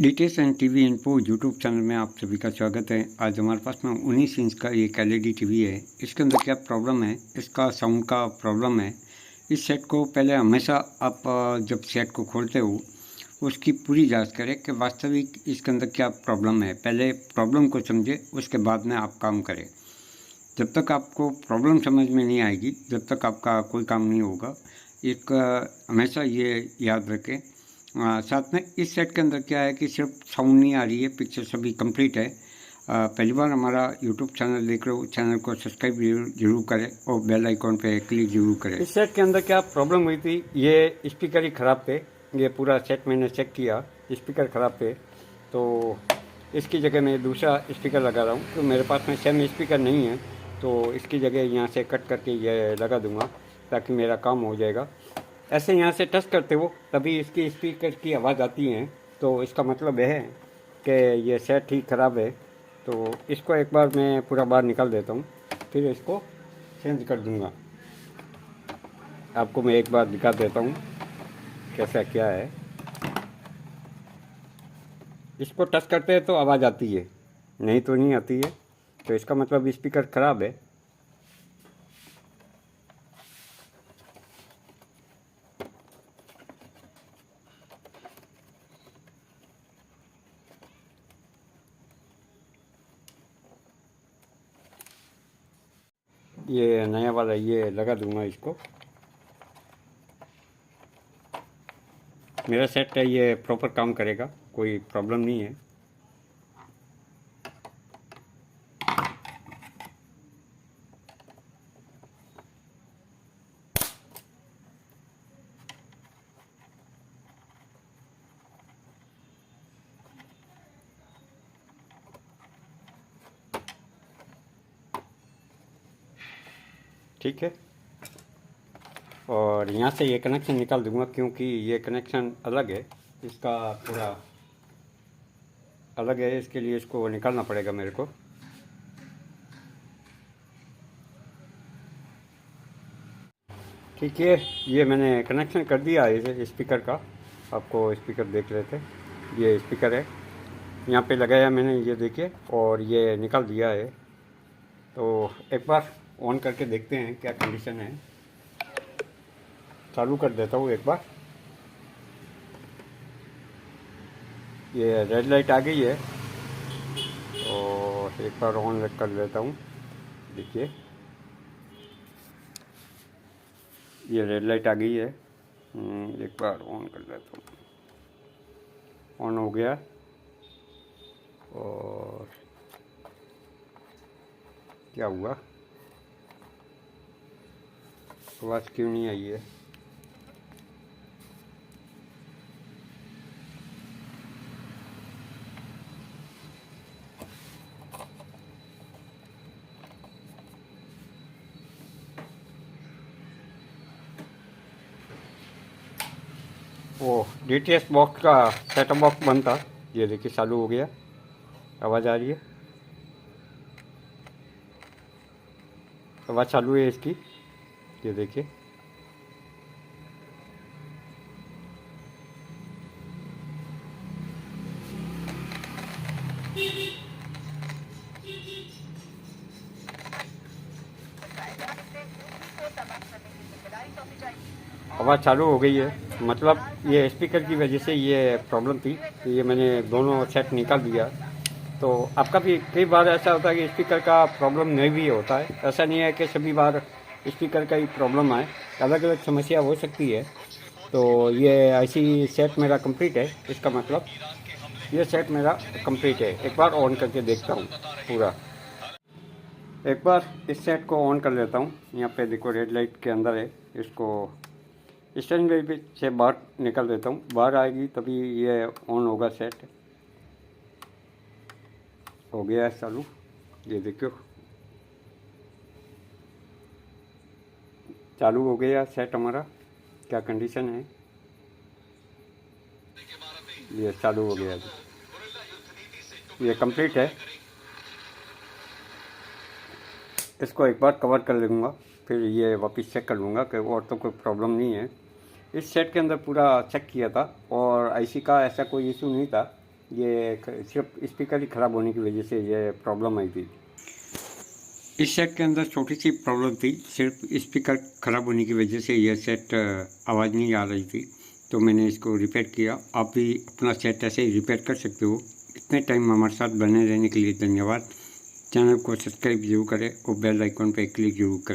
DTH and TV info YouTube channel में आप सभी का स्वागत है। आज हमारे पास में 19 इंच का एक एलईडी टीवी है। इसके अंदर क्या प्रॉब्लम है, इसका साउंड का प्रॉब्लम है। इस सेट को पहले हमेशा आप जब सेट को खोलते हो उसकी पूरी जांच करें कि वास्तविक इसके अंदर क्या प्रॉब्लम है। पहले प्रॉब्लम को समझे, उसके बाद में आप काम करें। जब तक आपको प्रॉब्लम समझ में नहीं आएगी, जब तक आपका कोई काम नहीं होगा। एक हमेशा ये याद रखें। साथ में इस सेट के अंदर क्या है कि सिर्फ साउंड नहीं आ रही है, पिक्चर सभी कंप्लीट है। पहली बार हमारा यूट्यूब चैनल देख रहे हो, चैनल को सब्सक्राइब जरूर करें और बेल आइकॉन पे क्लिक जरूर करें। इस सेट के अंदर क्या प्रॉब्लम हुई थी, ये स्पीकर ही ख़राब थे। ये पूरा सेट मैंने चेक किया, स्पीकर ख़राब थे, तो इसकी जगह मैं दूसरा स्पीकर लगा रहा हूँ। तो मेरे पास में सेम स्पीकर नहीं है, तो इसकी जगह यहाँ से कट करके ये लगा दूँगा ताकि मेरा काम हो जाएगा। ऐसे यहाँ से टच करते हो तभी इसकी स्पीकर की आवाज़ आती है, तो इसका मतलब यह है कि ये सेट ही ख़राब है। तो इसको एक बार मैं पूरा बाहर निकाल देता हूँ, फिर इसको चेंज कर दूँगा। आपको मैं एक बार दिखा देता हूँ कैसा क्या है। इसको टच करते हैं तो आवाज़ आती है, नहीं तो नहीं आती है, तो इसका मतलब स्पीकर ख़राब है। ये नया वाला ये लगा दूंगा इसको। मेरा सेट है, ये प्रॉपर काम करेगा, कोई प्रॉब्लम नहीं है। ठीक है, और यहाँ से ये कनेक्शन निकाल दूंगा क्योंकि ये कनेक्शन अलग है, इसका पूरा अलग है। इसके लिए इसको निकालना पड़ेगा मेरे को। ठीक है, ये मैंने कनेक्शन कर दिया है इसे स्पीकर का। आपको स्पीकर देख लेते, ये स्पीकर है, यहाँ पे लगाया मैंने, ये देखिए, और ये निकाल दिया है। तो एक बार ऑन करके देखते हैं क्या कंडीशन है। चालू कर देता हूँ एक बार। ये रेड लाइट आ गई है, और एक बार ऑन कर लेता हूँ। देखिए, ये रेड लाइट आ गई है। एक बार ऑन कर लेता हूँ। ऑन हो गया, और क्या हुआ, आवाज़ क्यों नहीं आई है? वो डीटीएच बॉक्स का सेटअप बॉक्स बंद था। ये देखिए चालू हो गया, आवाज़ आ रही है, आवाज़ चालू है इसकी। ये देखिए, आवाज़ चालू हो गई है। मतलब ये स्पीकर की वजह से ये प्रॉब्लम थी, तो ये मैंने दोनों सेट निकाल दिया। तो आपका भी कई बार ऐसा होता है कि स्पीकर का प्रॉब्लम नहीं भी होता है। ऐसा नहीं है कि सभी बार स्पीकर का ही प्रॉब्लम आए, अलग अलग समस्या हो सकती है। तो ये ऐसी सेट मेरा कंप्लीट है, इसका मतलब ये सेट मेरा कंप्लीट है। एक बार ऑन करके देखता हूँ पूरा। एक बार इस सेट को ऑन कर लेता हूँ। यहाँ पे देखो रेड लाइट के अंदर है, इसको स्टेरिंग लाइट से बाहर निकल देता हूँ। बाहर आएगी तभी ये ऑन होगा। सेट हो गया है चालू, ये देखो चालू हो गया सेट हमारा। क्या कंडीशन है, ये चालू हो गया, ये कंप्लीट है। इसको एक बार कवर कर लूँगा, फिर ये वापस चेक कर लूँगा कि और तो कोई प्रॉब्लम नहीं है। इस सेट के अंदर पूरा चेक किया था और आईसी का ऐसा कोई इशू नहीं था। ये सिर्फ स्पीकर ही ख़राब होने की वजह से ये प्रॉब्लम आई थी। इस सेट के अंदर छोटी सी प्रॉब्लम थी, सिर्फ स्पीकर ख़राब होने की वजह से ये सेट आवाज़ नहीं आ रही थी, तो मैंने इसको रिपेयर किया। आप भी अपना सेट ऐसे ही रिपेयर कर सकते हो। इतने टाइम हमारे साथ बने रहने के लिए धन्यवाद। चैनल को सब्सक्राइब जरूर करें और बेल आइकॉन पर क्लिक जरूर करें।